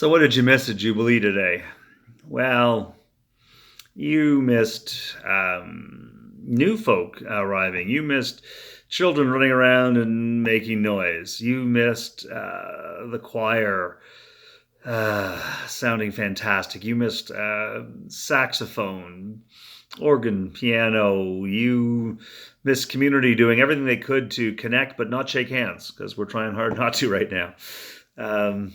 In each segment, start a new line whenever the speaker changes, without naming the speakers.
So, what did you miss at Jubilee today? Well, you missed new folk arriving. You missed children running around and making noise. You missed the choir sounding fantastic. You missed saxophone, organ, piano. You missed community doing everything they could to connect but not shake hands because we're trying hard not to right now. Um,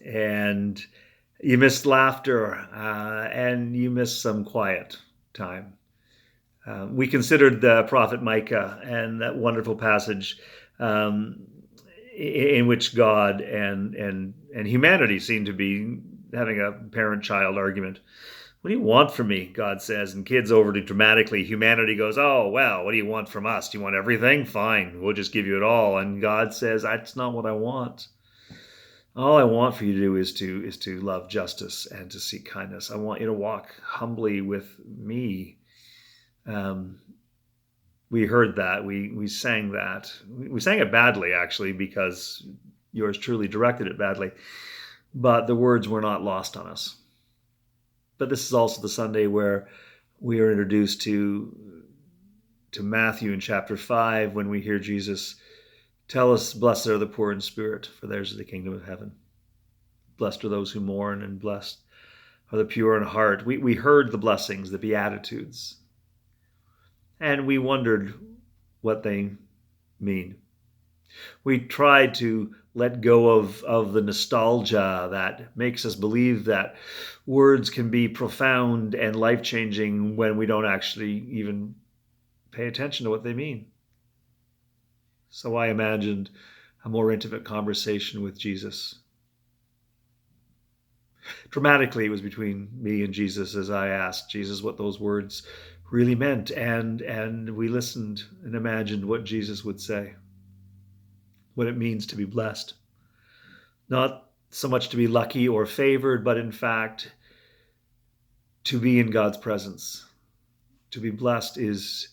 and you missed laughter, and you missed some quiet time. We considered the prophet Micah and that wonderful passage um, in which God and humanity seem to be having a parent-child argument. What do you want from me? God says, and kids overly dramatically. Humanity goes, oh, well, what do you want from us? Do you want everything? Fine, we'll just give you it all. And God says, that's not what I want. All I want for you to do is to love justice and to seek kindness. I want you to walk humbly with me. We heard that. We sang that. We sang it badly, actually, because yours truly directed it badly. But the words were not lost on us. But this is also the Sunday where we are introduced to Matthew in chapter 5 when we hear Jesus tell us, blessed are the poor in spirit, for theirs is the kingdom of heaven. Blessed are those who mourn, and blessed are the pure in heart. We heard the blessings, the Beatitudes, and we wondered what they mean. We tried to let go of the nostalgia that makes us believe that words can be profound and life-changing when we don't actually even pay attention to what they mean. So I imagined a more intimate conversation with Jesus. Dramatically, it was between me and Jesus as I asked Jesus what those words really meant, and we listened and imagined what Jesus would say, what it means to be blessed. Not so much to be lucky or favored, but in fact, to be in God's presence. To be blessed is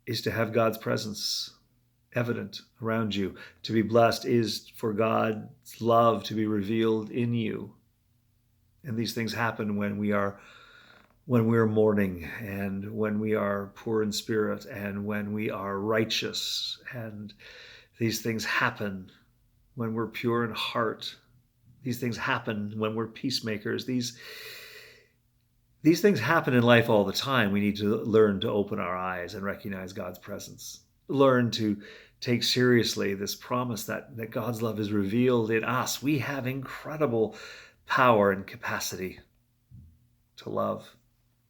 to have God's presence evident around you. To be blessed is for God's love to be revealed in you. And these things happen when we're mourning, and when we are poor in spirit, and when we are righteous. And these things happen when we're pure in heart. These things happen when we're peacemakers. These things happen in life all the time. We need to learn to open our eyes and recognize God's presence. Learn to take seriously this promise that God's love is revealed in us. We have incredible power and capacity to love.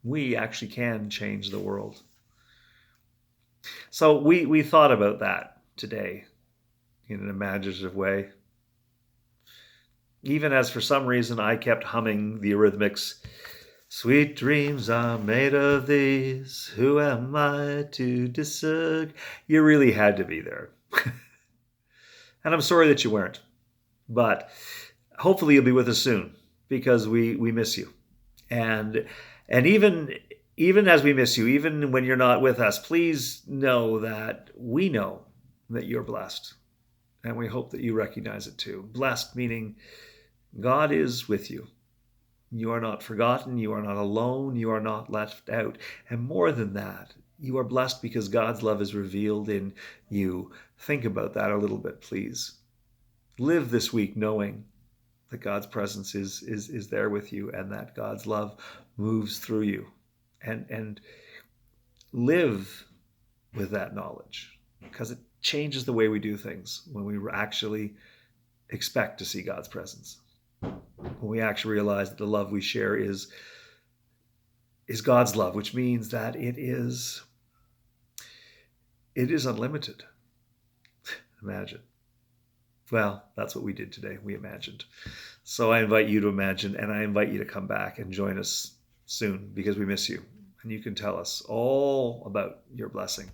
We actually can change the world. So we thought about that today in an imaginative way. Even as for some reason I kept humming the Eurythmics, sweet dreams are made of these, who am I to disagree? You really had to be there. And I'm sorry that you weren't. But hopefully you'll be with us soon, because we miss you. And even as we miss you, even when you're not with us, please know that we know that you're blessed. And we hope that you recognize it too. Blessed meaning God is with you. You are not forgotten. You are not alone. You are not left out. And more than that, you are blessed because God's love is revealed in you. Think about that a little bit, please. Live this week knowing that God's presence is there with you, and that God's love moves through you. And live with that knowledge, because it changes the way we do things when we actually expect to see God's presence. When we actually realize that the love we share is God's love, which means that it is unlimited. Imagine. Well, that's what we did today. We imagined. So I invite you to imagine, and I invite you to come back and join us soon, because we miss you. And you can tell us all about your blessing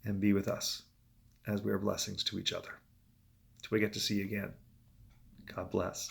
and be with us as we are blessings to each other. Till we get to see you again. God bless.